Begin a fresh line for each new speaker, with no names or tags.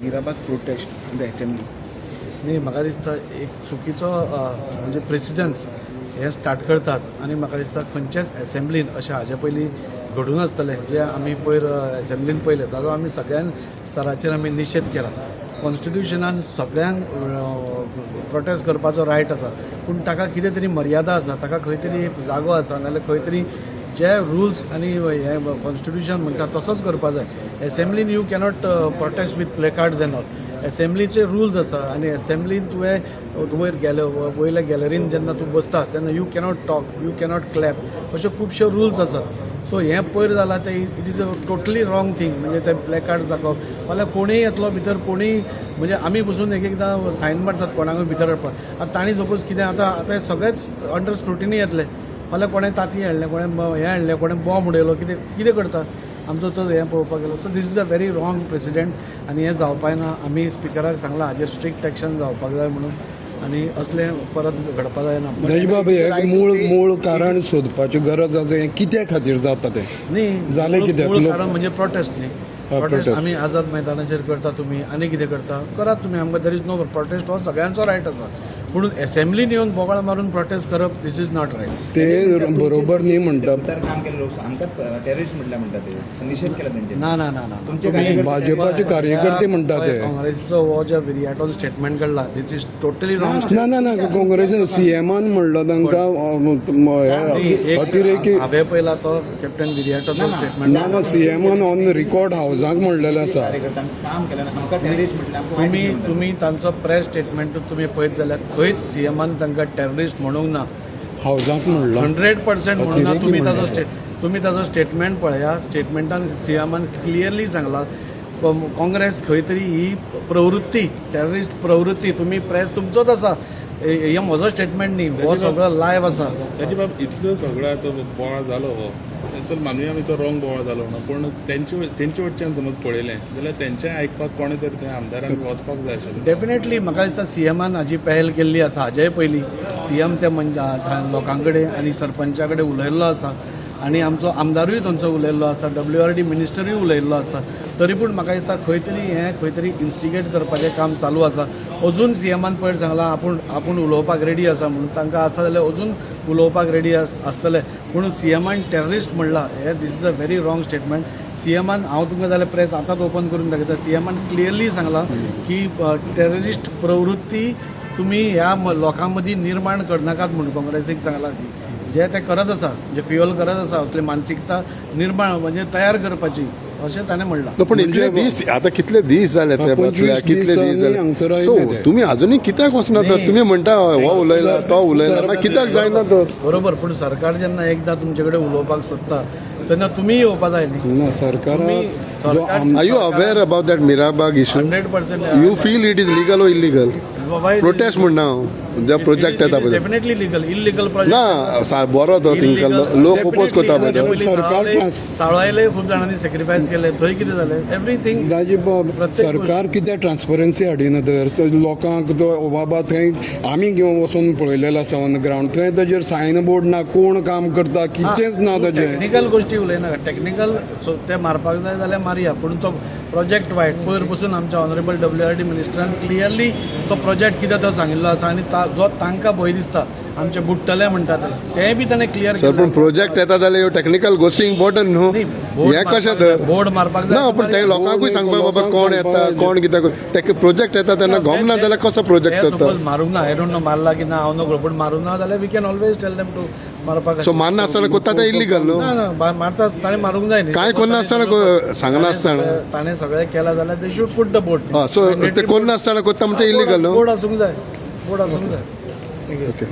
मीराबाग protest in the assembly.
न्ही म्हाका दिसता एक चुकीचो म्हणजे प्रेसिडन्स हे स्टार्ट करतात आनी म्हाका दिसता खंयच्याच असेंब्लीन अशें हाजे पयलीं घडून आसतलें जे आमी पयर असेंब्लीन पयले ताजो आमी सगळ्यां स्तराचेर आमी निशेध केला. कॉन्स्टिट्युशनान सगळ्यांक प्रोटेस्ट करपाचो रायट आसा पूण ताका कितें तरी मर्यादा आसा ताका खंय तरी जागो आसा नाजाल्यार खंय तरी जे रुल्स आनी हे कॉन्स्टिट्युशन म्हणटा तसोच करपा जाय. असेंब्लीन you cannot protest with placards and all. असेंब्लीचे रुल्स आसा आनी असेंब्लीन तुवें वयर वयल्या गॅलरीन जेन्ना तूं बसता तेन्ना you cannot talk, you cannot clap अश्यो खुबश्यो रुल्स आसात. सो हें पयर जालां तें it is a totally wrong thing. म्हणजे ते प्ले कार्ड्स दाखोवप फाल्यां कोणीय येतलो भितर कोणीय म्हणजे आमी बसून एक एकदां सायन मारतात कोणाकूय भितर हाडपाक. आतां तांणी सपोज कितें आतां सगळेच अंडर स्क्रुटिनी येतले फाल्यां कोणें तांतयां हाडलें कोणें हें हाडलें कोणें बॉम्ब उडयलो कितें करता आमचो तो हें पळोवपाक गेलो. So this is a very wrong president आनी हें जावपाक ना. आमी स्पिकराक सांगलां हाजेर स्ट्रिक्ट एक्शन जावपाक जाय म्हणून आनी असलें परत घडपाक जायना.
बाबा एक मूळ कारण सोदपाची गरज आसा. हें कित्या खातीर जाता तें
न्ही
जालें कित्याक?
मूळ कारण म्हणजे प्रोटेस्ट न्ही. प्रोटेस्ट आमी आझाद मैदानाचेर करता तुमी आनी कितें करता करात तुमी. आमकां देर इज नो प्रोटेस्ट हो सगळ्यांचो रायट आसा पूण असेंब्लीन येवन बोवाळ मारून प्रोटेस्ट करप दीस इज नॉट रायट.
ते बरोबर न्ही म्हणटा.
काम केलं लोक आमकां टेररिस्ट म्हटलं म्हणटा ते निषेध केला त्यांचे.
ना ना ना ना
तुमचे
भाजपाचे कार्यकर्ते म्हणटा ते.
काँग्रेसीचो हो जे विरियाटोन स्टेटमेंट काडला दीस इज टोटली रॉंग.
ना ना ना काँग्रेसीन सीएमान म्हणलं तांकां अतिरेकी.
हांवें पयला तो कॅप्टन विरियाटोचो स्टेटमेंट.
ना सीएमान ऑन रिकॉर्ड हावजाक म्हणलेलें आसा.
कार्यकर्त्यांनी काम केलं ना आमकां टेररिस्ट म्हटलं.
तुम्ही तांचो प्रेस स्टेटमेंट तुम्ही पळयत जाल्यार खंयच सीएमान तांकां टेररिस्ट म्हणूंक ना.
हावजाक म्हणलं
100% म्हणून ना. तुम्ही ताजो स्टेटमेंट पळया. स्टेटमेंटान सीएमान क्लियरली सांगला काँग्रेस खंय तरी ही प्रवृत्ती टेररिस्ट प्रवृत्ती तुमी प्रेस तुमचोच आसा. हे म्हजो स्टेटमेंट न्ही. हो सगळो लायव्ह आसा.
ताचे बाब इतलो सगळो आतां बोवाळ जालो हो चल मानूया आमी तो रॉंग बोवाळ जालो म्हणून पूण तेंचे वटच्यान समज पळयलें जाल्यार तेंचें आयकपाक कोणें तरी थंय आमदारान वचपाक जाय आशिल्लें.
डेफिनेटली म्हाका दिसता सीएमान हाजी पहल केल्ली आसा. हाजे पयलीं सीएम त्या लोकां कडेन आनी सरपंचा कडेन उलयल्लो आसा आनी आमचो आमदारूय थंयचो उलयल्लो आसा. WRD मिनिस्टरूय उलयल्लो आसता. तरी पूण म्हाका दिसता खंय तरी इन्स्टिगेट करपाचें काम चालू आसा. अजून सीएमान पयर सांगलां आपूण उलोवपाक रेडी आसा म्हणून. तांकां आसा जाल्यार अजून उलोवपाक रेडी आसतले पूण सीएमान टेररिस्ट म्हणलां हे this is a very wrong statement. सीएमान हांव तुमकां जाल्यार प्रेस आतांच ओपन करून दाखयता. सीएमान क्लियरली सांगलां की टेररिस्ट प्रवृत्ती तुमी ह्या लोकां मदीं निर्माण करनाकात म्हणून काँग्रेसीक सांगलां की जे ते करत आसा जे फ्युअल करत आसा असली मानसिकता निर्माण म्हणजे तयार करपाची अशें ताणें म्हणलां.
पण इतले दीस आतां कितले दीस जाले ते बसल्या कितले दीस जाले. सो तुमी अजुनूय कित्याक वचना तर तुमी म्हणटा हो उलयला तो उलयला मागीर कित्याक जायना तर.
बरोबर पूण सरकार जेन्ना एकदां तुमचे कडेन उलोवपाक सोदता तेन्ना तुमीय येवपा जाय न्ही.
सरकार
are you aware about that Mirabag issue?
100%
you feel it is legal or illegal? Protest म्हणना जो प्रोजेक्ट येता पळय
डेफिनेटली लीगल. इल्लीगल प्रोजेक्ट
ना बरो तो थिंका लोक ओपोज करता पळय.
सावळायले खूब जाणांनी सॅक्रिफायस केले थंय कितें जालें एवरीथींग.
सरकार कित्याक ट्रान्सपरन्सी हाडिना तर लोकांक तो बाबा थंय आमी घेवन वचून पळयलेलो आसा ऑन ग्रावंड. थंय ताजेर सायन बोर्ड ना कोण काम करता कितेंच ना ताजें.
टॅक्निकल गोश्टी उलयनाका. टॅक्निकल ते मारपाक जाय जाल्यार मारया पूण तो प्रोजेक्ट वायट. पयर पसून आमच्या ऑनरेबल WRD मिनिस्टरान क्लियरली तो प्रोजेक्ट कितें तो सांगिल्लो आसा आनी जो तांकां भंय दिसता आमचे बुडटले म्हणटात तेंय बी ताणें क्लियर
सर पूण प्रोजेक्ट येता जाल्यार ह्यो टॅक्निकल गोश्टी इम्पॉर्टंट न्हू. हें कशें तर
बोर्ड मारपाक
ना पूण ते लोकांकूय सांगपाक बाबा कोण येता कोण कितें करता. प्रोजेक्ट येता तेन्ना गम ना जाल्यार कसो प्रोजेक्ट येता.
सपोज मारूंक ना आय डोंट नो मारला की ना हांव नो पूण मारूंक ना जाल्यार we can always tell them to मारपाक.
सो मारना आसतना कोत्ता तें इल्लीगल न्हू.
ना मारता ताणें मारूंक जाय न्ही.
कांय करना आसतना सांगना आसतना
ताणें सगळें केलां जाल्यार they should put the board.
So ते कोण नासतना कोत्ता म्हणजे इल्लीगल न्हू.
बोर्ड आसूंक जाय. बोर्ड आसूंक जाय.
ओके.